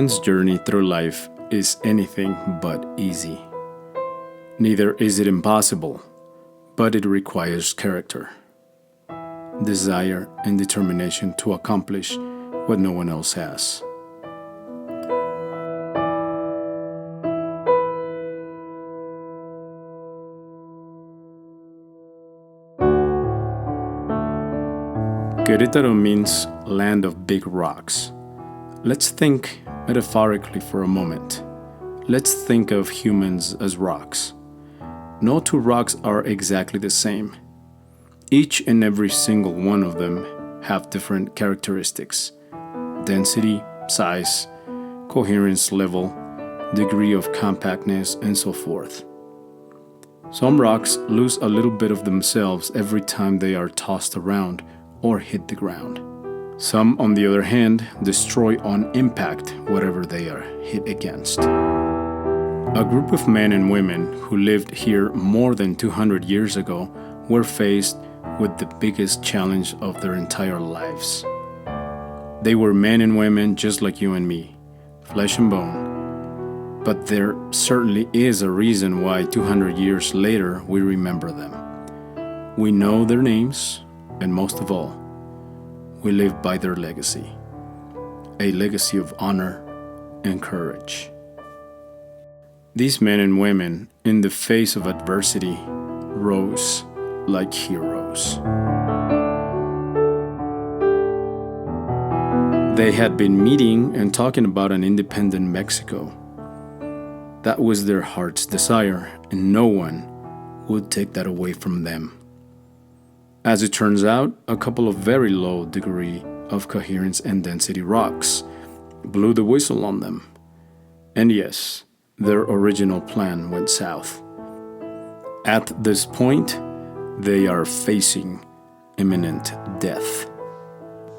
man's journey through life is anything but easy. Neither is it impossible, but it requires character, desire, and determination to accomplish what no one else has. Querétaro means land of big rocks. Let's think metaphorically for a moment. Let's think of humans as rocks. No two rocks are exactly the same. Each and every single one of them have different characteristics: density, size, coherence level, degree of compactness, and so forth. Some rocks lose a little bit of themselves every time they are tossed around or hit the ground. Some, on the other hand, destroy on impact whatever they are hit against. A group of men and women who lived here more than 200 years ago were faced with the biggest challenge of their entire lives. They were men and women just like you and me, flesh and bone. But there certainly is a reason why 200 years later we remember them. We know their names, and most of all, we live by their legacy, a legacy of honor and courage. These men and women, in the face of adversity, rose like heroes. They had been meeting and talking about an independent Mexico. That was their heart's desire, and no one would take that away from them. As it turns out, a couple of very low degree of coherence and density rocks blew the whistle on them. And yes, their original plan went south. At this point, they are facing imminent death.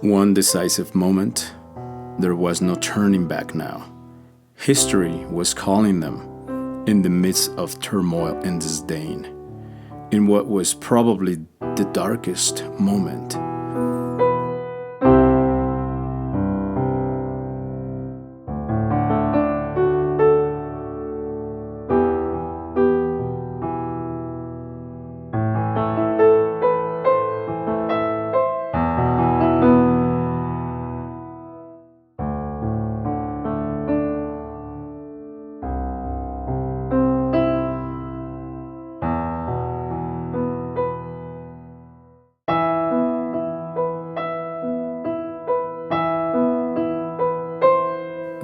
One decisive moment, there was no turning back now. History was calling them in the midst of turmoil and disdain, in what was probably the darkest moment.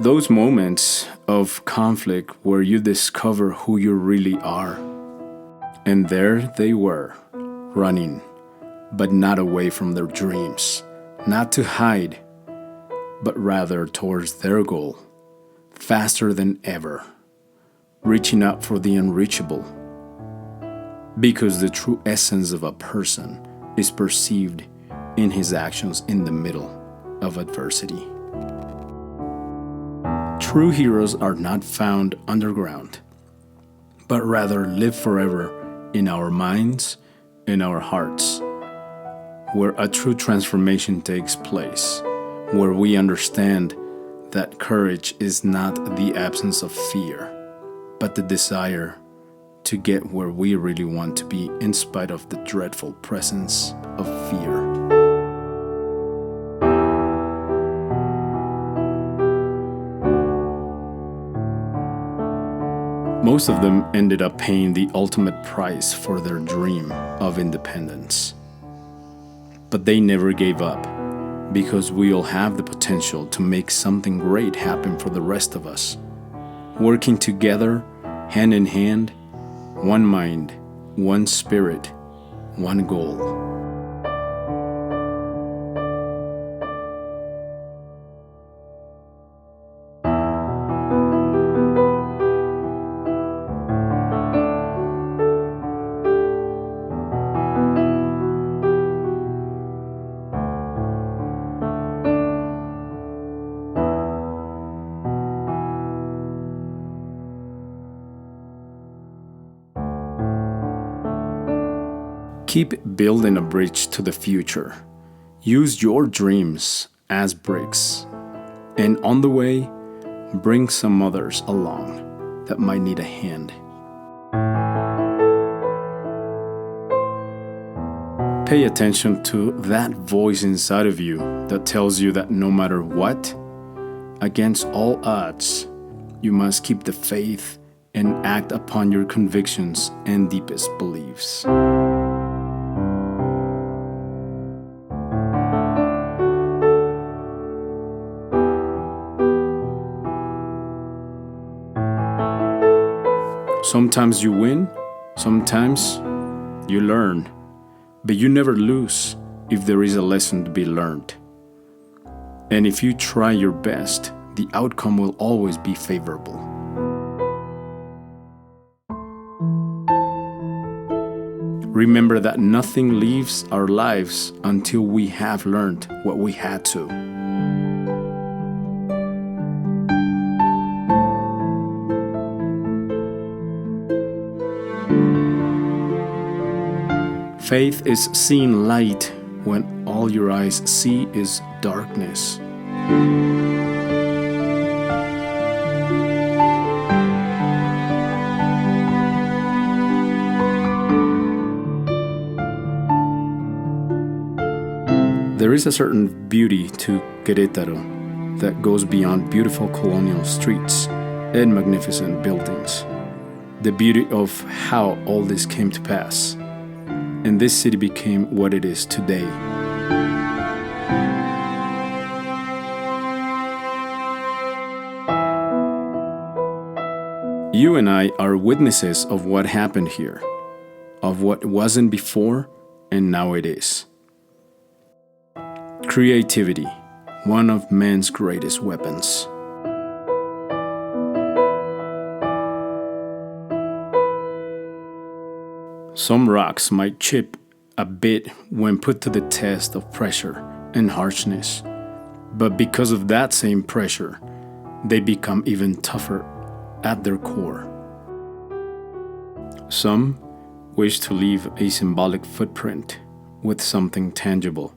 Those moments of conflict where you discover who you really are. And there they were, running, but not away from their dreams, not to hide, but rather towards their goal, faster than ever, reaching out for the unreachable. Because the true essence of a person is perceived in his actions in the middle of adversity. True heroes are not found underground, but rather live forever in our minds and our hearts, where a true transformation takes place, where we understand that courage is not the absence of fear, but the desire to get where we really want to be in spite of the dreadful presence of fear. Most of them ended up paying the ultimate price for their dream of independence. But they never gave up, because we all have the potential to make something great happen for the rest of us. Working together, hand in hand, one mind, one spirit, one goal. Keep building a bridge to the future. Use your dreams as bricks. And on the way, bring some others along that might need a hand. Pay attention to that voice inside of you that tells you that no matter what, against all odds, you must keep the faith and act upon your convictions and deepest beliefs. Sometimes you win, sometimes you learn, but you never lose if there is a lesson to be learned. And if you try your best, the outcome will always be favorable. Remember that nothing leaves our lives until we have learned what we had to. Faith is seeing light when all your eyes see is darkness. There is a certain beauty to Querétaro that goes beyond beautiful colonial streets and magnificent buildings. The beauty of how all this came to pass, and this city became what it is today. You and I are witnesses of what happened here, of what wasn't before and now it is. Creativity, one of man's greatest weapons. Some rocks might chip a bit when put to the test of pressure and harshness, but because of that same pressure, they become even tougher at their core. Some wish to leave a symbolic footprint with something tangible,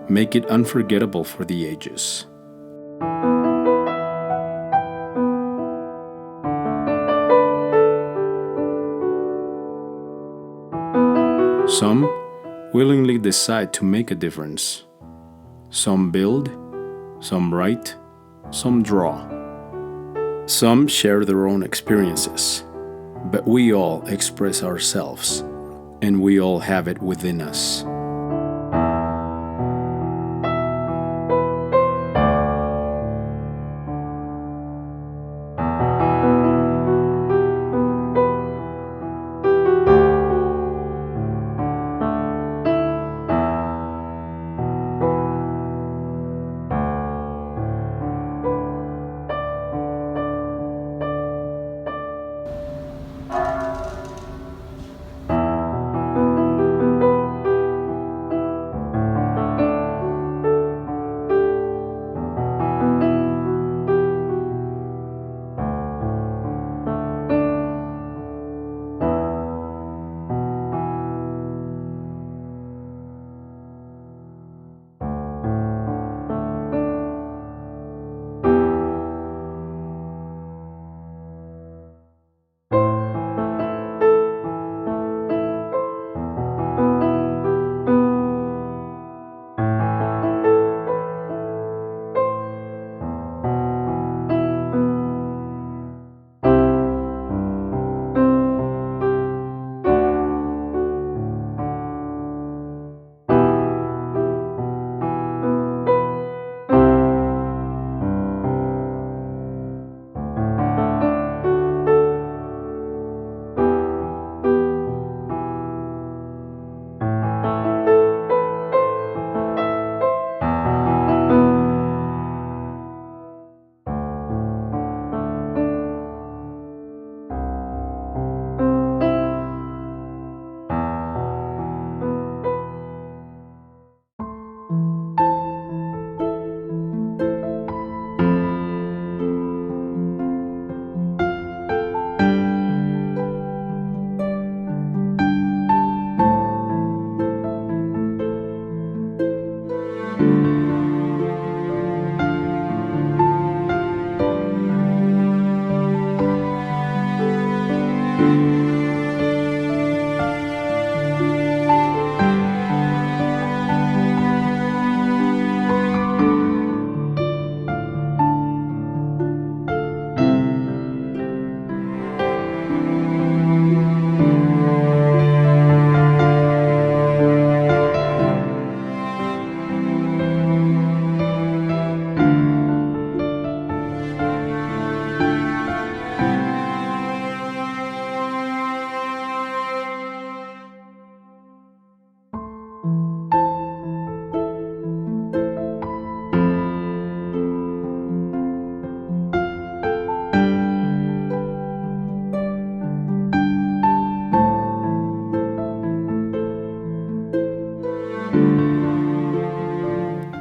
make it unforgettable for the ages. Some willingly decide to make a difference. Some build, some write, some draw. Some share their own experiences, but we all express ourselves, and we all have it within us.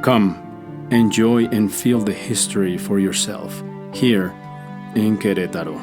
Come, enjoy and feel the history for yourself here in Querétaro.